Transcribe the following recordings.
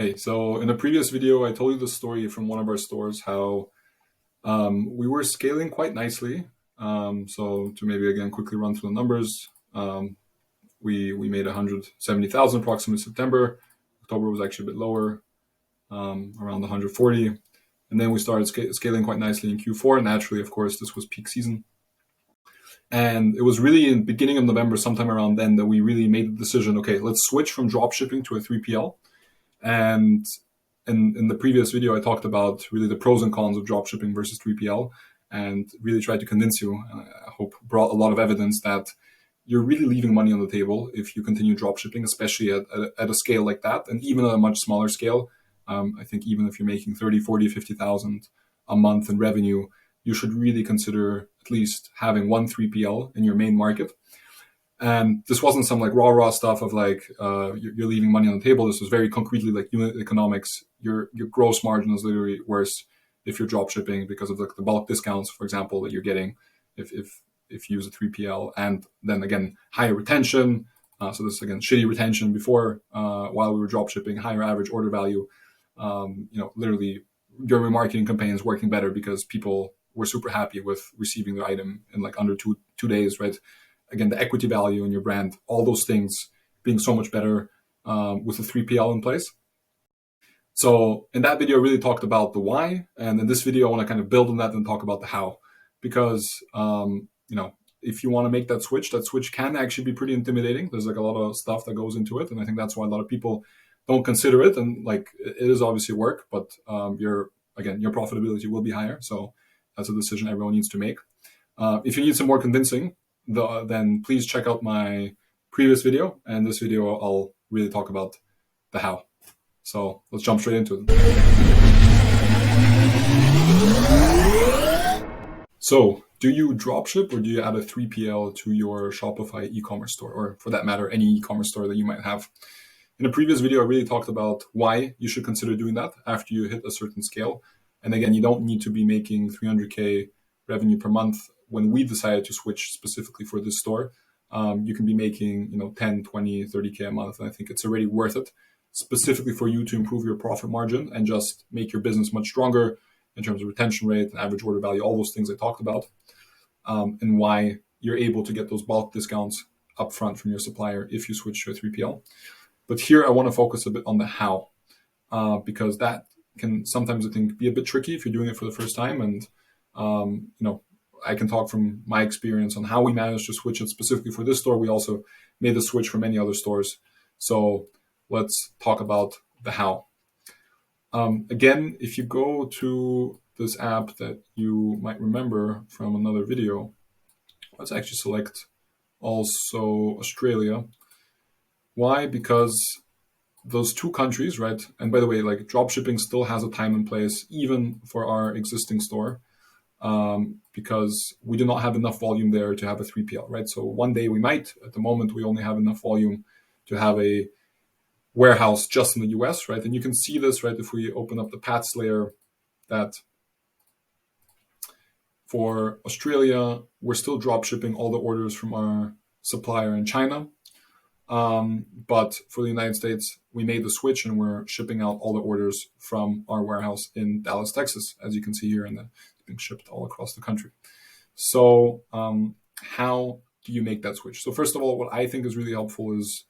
Hey, so in a previous video, I told you the story from one of our stores, how we were scaling quite nicely. So to maybe again quickly run through the numbers, we made 170,000 approximately September. October was actually a bit lower, around 140. And then we started scaling quite nicely in Q4. Naturally, of course, this was peak season. And it was really in beginning of November, sometime around then, that we really made the decision, okay, let's switch from drop shipping to a 3PL. And in the previous video, I talked about really the pros and cons of dropshipping versus 3PL and really tried to convince you, I hope brought a lot of evidence that you're really leaving money on the table if you continue dropshipping, especially at a scale like that. And even at a much smaller scale, I think even if you're making 30, 40, 50,000 a month in revenue, you should really consider at least having one 3PL in your main market. And this wasn't some like raw stuff of like you're leaving money on the table. This was very concretely like unit economics. Your gross margin is literally worse if you're drop shipping because of the bulk discounts, for example, that you're getting if you use a 3PL. And then again, higher retention. So this again, shitty retention before while we were drop shipping, higher average order value. Literally your remarketing campaign is working better because people were super happy with receiving their item in like under two days, right? Again, the equity value in your brand, all those things being so much better with a 3PL in place. So in that video, I really talked about the why. And in this video, I want to kind of build on that and talk about the how. Because, if you want to make that switch can actually be pretty intimidating. There's like a lot of stuff that goes into it. And I think that's why a lot of people don't consider it. And like, it is obviously work, but your profitability will be higher. So that's a decision everyone needs to make. If you need some more convincing, then please check out my previous video. And this video, I'll really talk about the how. So let's jump straight into it. So do you dropship or do you add a 3PL to your Shopify e-commerce store, or for that matter, any e-commerce store that you might have? In a previous video, I really talked about why you should consider doing that after you hit a certain scale. And again, you don't need to be making 300K revenue per month. When we decided to switch specifically for this store, you can be making 10, 20, 30K a month. And I think it's already worth it specifically for you to improve your profit margin and just make your business much stronger in terms of retention rate and average order value, all those things I talked about, and why you're able to get those bulk discounts upfront from your supplier if you switch to a 3PL. But here I want to focus a bit on the how, because that can sometimes, I think, be a bit tricky if you're doing it for the first time. And, I can talk from my experience on how we managed to switch it specifically for this store. We also made the switch for many other stores. So let's talk about the how. Again, if you go to this app that you might remember from another video, let's actually select also Australia. Why? Because those two countries, right? And by the way, like dropshipping still has a time and place, even for our existing store. Because we do not have enough volume there to have a 3PL, right? So one day we might. At the moment, we only have enough volume to have a warehouse just in the US, right? And you can see this, right, if we open up the paths layer, that for Australia, we're still drop shipping all the orders from our supplier in China. But for the United States, we made the switch and we're shipping out all the orders from our warehouse in Dallas, Texas, as you can see here, and it's being shipped all across the country. So how do you make that switch? So first of all, what I think is really helpful is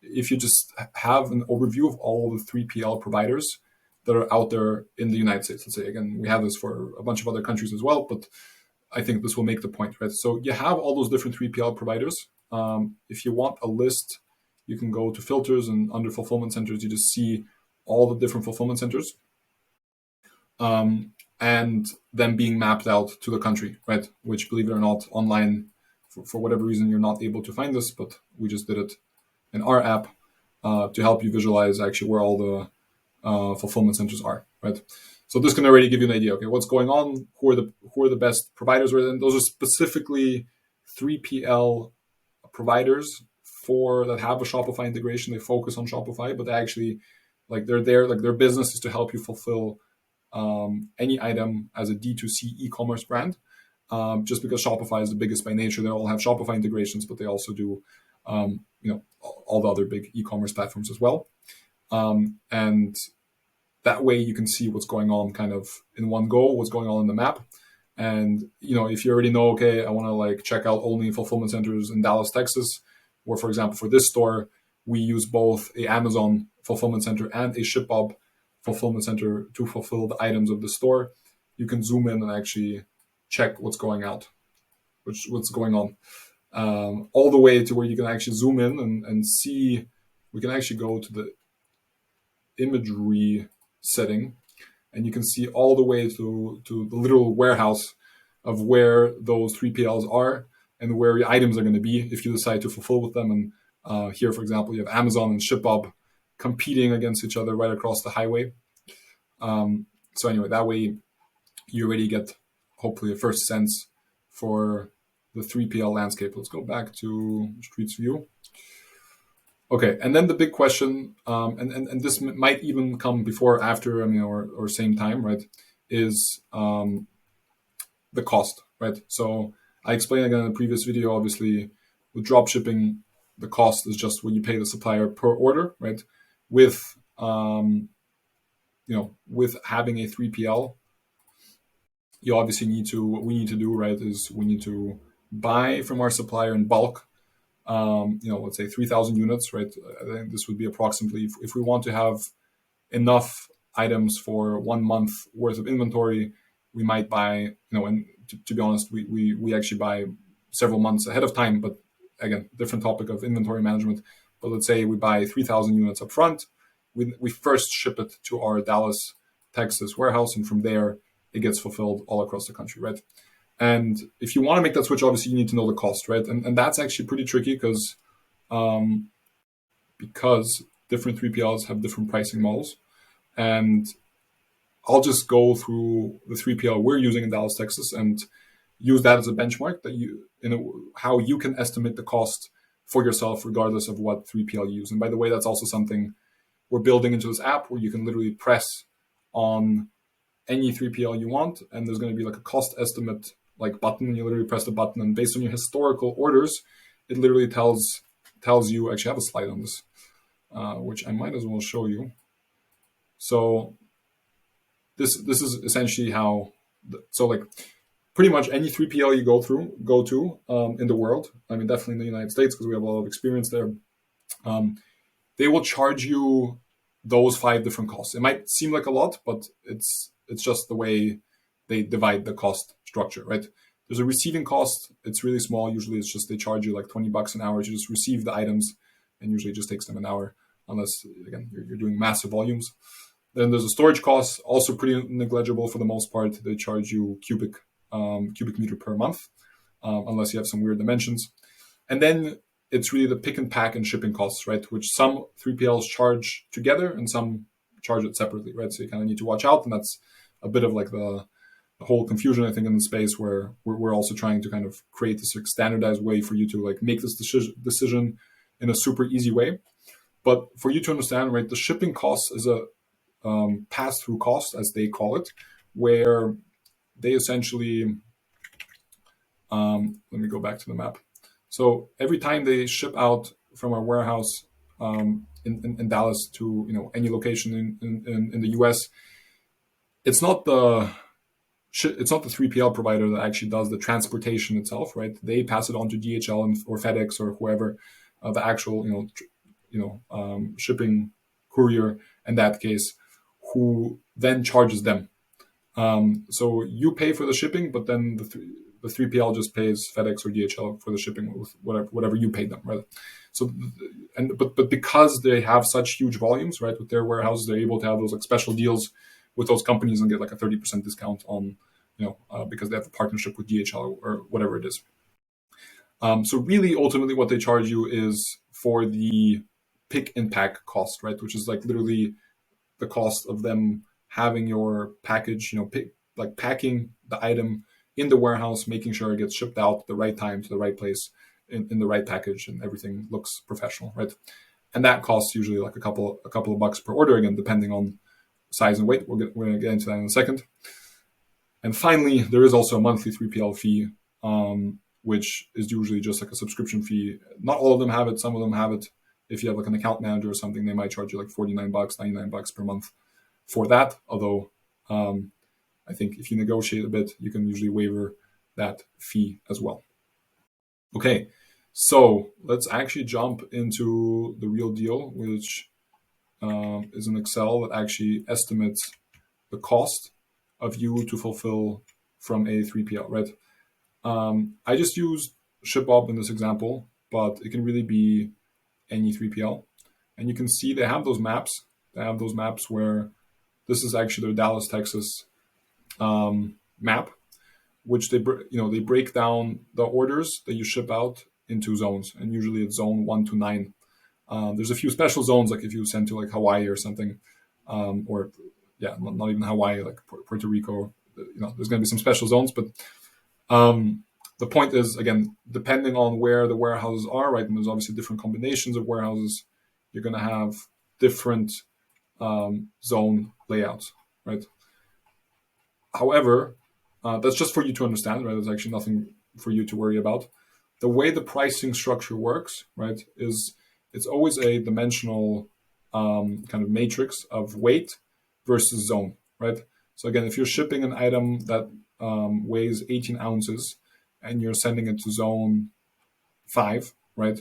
if you just have an overview of all the 3PL providers that are out there in the United States. Let's say, again, we have this for a bunch of other countries as well, but I think this will make the point, right? So you have all those different 3PL providers. If you want a list, you can go to filters, and under fulfillment centers, you just see all the different fulfillment centers, and then being mapped out to the country, right? Which, believe it or not, online, for whatever reason, you're not able to find this, but we just did it in our app to help you visualize actually where all the fulfillment centers are, right? So this can already give you an idea. Okay, what's going on? Who are the best providers? And those are specifically 3PL providers that have a Shopify integration. They focus on Shopify, but they actually, like, they're there. Like, their business is to help you fulfill any item as a D2C e-commerce brand. Just because Shopify is the biggest by nature, they all have Shopify integrations, but they also do, all the other big e-commerce platforms as well. And that way you can see what's going on kind of in one go, what's going on in the map. And, if you already know, okay, I want to like check out only fulfillment centers in Dallas, Texas, or for example, for this store, we use both a Amazon fulfillment center and a ShipBob fulfillment center to fulfill the items of the store. You can zoom in and actually check what's going on. All the way to where you can actually zoom in and see. We can actually go to the imagery setting, and you can see all the way to the literal warehouse of where those 3PLs are and where your items are going to be if you decide to fulfill with them. And here, for example, you have Amazon and ShipBob competing against each other right across the highway. So anyway, that way you already get hopefully a first sense for the 3PL landscape. Let's go back to Streets View. Okay, and then the big question, and this might even come before or after, or same time, right, is the cost, right? So I explained again in the previous video, obviously, with dropshipping, the cost is just what you pay the supplier per order, right? With, with having a 3PL, you obviously what we need to do, right, is we need to buy from our supplier in bulk, let's say 3,000 units, right? I think this would be approximately, if we want to have enough items for 1 month worth of inventory, we might buy, and to be honest, we actually buy several months ahead of time, but again, different topic of inventory management. But let's say we buy 3,000 units up front. We first ship it to our Dallas, Texas warehouse, and from there it gets fulfilled all across the country, right? And if you want to make that switch, obviously you need to know the cost, right? And that's actually pretty tricky because different 3PLs have different pricing models. And I'll just go through the 3PL we're using in Dallas, Texas, and use that as a benchmark how you can estimate the cost for yourself, regardless of what 3PL you use. And by the way, that's also something we're building into this app where you can literally press on any 3PL you want, and there's going to be like a cost estimate like button, and you literally press the button, and based on your historical orders, it literally tells you. Actually, I have a slide on this, which I might as well show you. So this is essentially how. So like pretty much any 3PL you go to in the world. Definitely in the United States because we have a lot of experience there. They will charge you those 5 different costs. It might seem like a lot, but it's just the way they divide the cost structure, right? There's a receiving cost. It's really small. Usually it's just they charge you like $20 an hour to just receive the items, and usually it just takes them an hour unless, again, you're doing massive volumes. Then there's a storage cost, also pretty negligible for the most part. They charge you cubic meter per month, unless you have some weird dimensions. And then it's really the pick and pack and shipping costs, right? Which some 3PLs charge together and some charge it separately, right? So you kind of need to watch out. And that's a bit of like the whole confusion, I think, in the space where we're also trying to kind of create this like standardized way for you to like make this decision in a super easy way. But for you to understand, right, the shipping cost is a pass-through cost, as they call it, where they essentially, let me go back to the map. So every time they ship out from our warehouse in Dallas to any location in the US, it's not the 3PL provider that actually does the transportation itself, right? They pass it on to DHL or FedEx or whoever, the actual shipping courier in that case, who then charges them. So you pay for the shipping, but then the 3PL just pays FedEx or DHL for the shipping with whatever you pay them, right? So, but because they have such huge volumes, right, with their warehouses, they're able to have those like special deals with those companies and get like a 30% discount on, because they have a partnership with DHL or whatever it is. So really, ultimately, what they charge you is for the pick and pack cost, right, which is like literally the cost of them having your package, packing the item in the warehouse, making sure it gets shipped out at the right time to the right place in the right package, and everything looks professional, right? And that costs usually like a couple of bucks per order, again, depending on size and weight. We're going to get into that in a second. And finally, there is also a monthly 3PL fee, which is usually just like a subscription fee. Not all of them have it. Some of them have it if you have like an account manager or something, they might charge you like $49, $99 per month for that. Although I think if you negotiate a bit, you can usually waiver that fee as well. Okay, so let's actually jump into the real deal, which is an Excel that actually estimates the cost of you to fulfill from a 3PL, right? I just used ShipBob in this example, but it can really be any 3PL. And you can see they have those maps. They have those maps where this is actually their Dallas, Texas map, which they break down the orders that you ship out into zones, and usually it's zone 1 to 9. There's a few special zones, like if you send to like Hawaii or something, or not even Hawaii, like Puerto Rico. There's going to be some special zones, but the point is, again, depending on where the warehouses are, right, and there's obviously different combinations of warehouses, you're going to have different zone layouts, right? However, that's just for you to understand, right? There's actually nothing for you to worry about. The way the pricing structure works, right, is it's always a dimensional kind of matrix of weight versus zone, right? So again, if you're shipping an item that weighs 18 ounces and you're sending it to zone 5, right,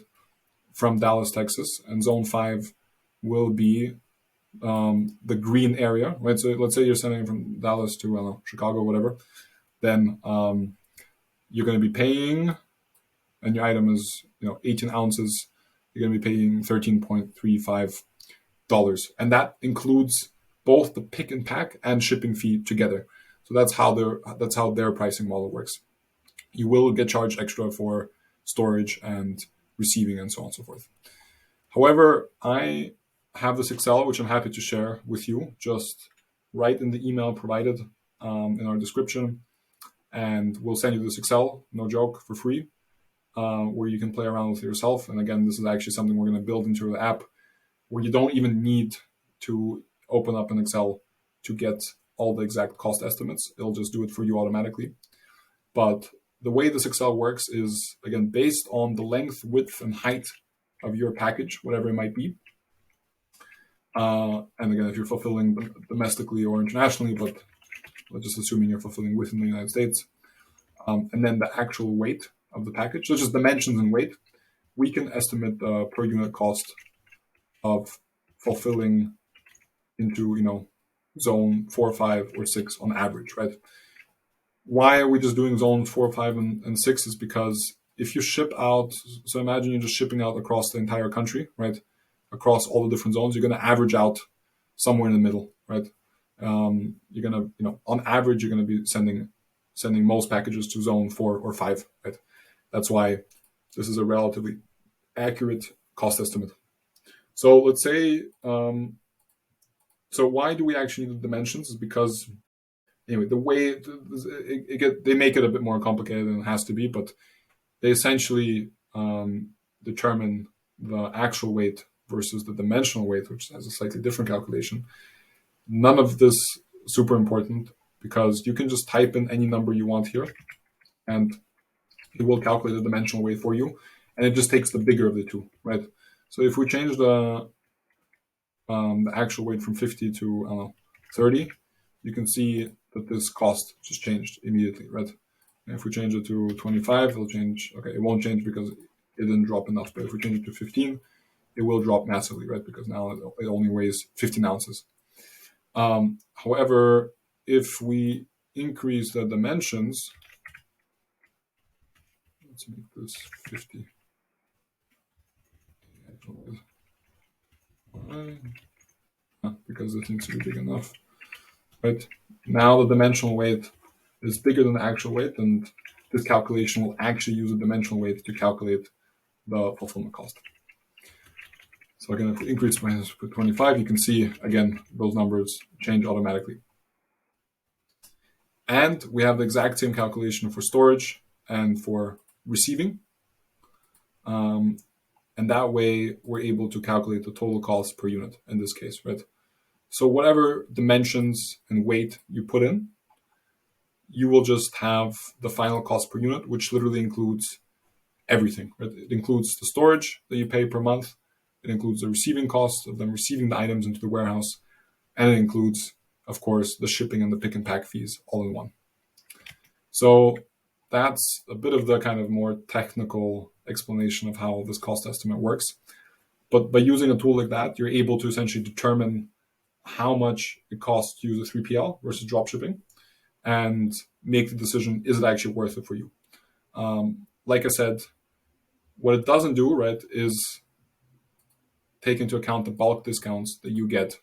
from Dallas, Texas, and zone 5 will be the green area, right? So let's say you're sending it from Dallas to, I don't know, Chicago, whatever, then you're going to be paying, and your item is 18 ounces, you're going to be paying $13.35, and that includes both the pick and pack and shipping fee together. So that's how their pricing model works. You will get charged extra for storage and receiving and so on and so forth. However, I have this Excel, which I'm happy to share with you. Just write in the email provided in our description, and we'll send you this Excel, no joke, for free, where you can play around with it yourself. And again, this is actually something we're going to build into the app, where you don't even need to open up an Excel to get all the exact cost estimates. It'll just do it for you automatically. But the way this Excel works is, again, based on the length, width, and height of your package, whatever it might be. And again, if you're fulfilling domestically or internationally, but let's just assuming you're fulfilling within the United States, and then the actual weight of the package, so just dimensions and weight, we can estimate the per unit cost of fulfilling into zone 4, 5, or 6 on average, right? Why are we just doing zones 4, 5, and 6? Is because if you ship out, so imagine you're just shipping out across the entire country, right? Across all the different zones, you're going to average out somewhere in the middle, right? You're going to, on average, you're going to be sending most packages to zone 4 or 5, right? That's why this is a relatively accurate cost estimate. So let's say, so why do we actually need the dimensions? Is because, anyway, the way they make it a bit more complicated than it has to be, but they essentially determine the actual weight versus the dimensional weight, which has a slightly different calculation. None of this super important, because you can just type in any number you want here, and it will calculate the dimensional weight for you, and it just takes the bigger of the two, right? So if we change the actual weight from 50 to 30, you can see that this cost just changed immediately, right? And if we change it to 25, it'll change. Okay, it won't change because it didn't drop enough. But if we change it to 15, it will drop massively, right? Because now it only weighs 15 ounces. However, if we increase the dimensions, let's make this 50. Because it needs to be big enough, right? Now the dimensional weight is bigger than the actual weight, and this calculation will actually use a dimensional weight to calculate the fulfillment cost. So again, if we increase by 25, you can see, again, those numbers change automatically. And we have the exact same calculation for storage and for receiving. And that way, we're able to calculate the total cost per unit in this case, right? So whatever dimensions and weight you put in, you will just have the final cost per unit, which literally includes everything, right? It includes the storage that you pay per month, It includes the receiving cost of them receiving the items into the warehouse, and it includes, of course, the shipping and the pick and pack fees all in one. So that's a bit of the kind of more technical explanation of how this cost estimate works. But by using a tool like that, you're able to essentially determine how much it costs to use a 3PL versus dropshipping and make the decision, is it actually worth it for you? Like I said, what it doesn't do, right, is take into account the bulk discounts that you get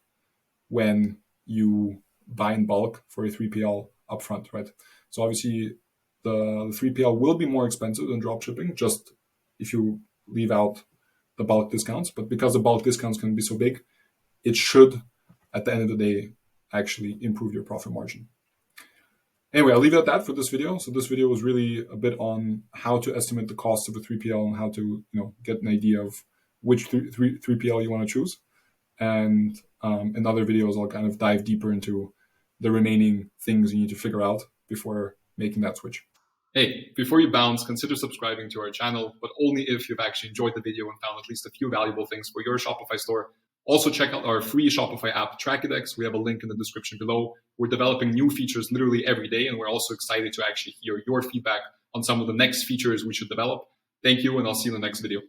when you buy in bulk for a 3PL upfront, right? So obviously the 3PL will be more expensive than dropshipping, just if you leave out the bulk discounts. But because the bulk discounts can be so big, it should, at the end of the day, actually improve your profit margin. Anyway, I'll leave it at that for this video. So this video was really a bit on how to estimate the cost of a 3PL and how to get an idea of which 3PL you want to choose. And in other videos, I'll kind of dive deeper into the remaining things you need to figure out before making that switch. Hey, before you bounce, consider subscribing to our channel, but only if you've actually enjoyed the video and found at least a few valuable things for your Shopify store. Also, check out our free Shopify app, Trackidex. We have a link in the description below. We're developing new features literally every day, and we're also excited to actually hear your feedback on some of the next features we should develop. Thank you, and I'll see you in the next video.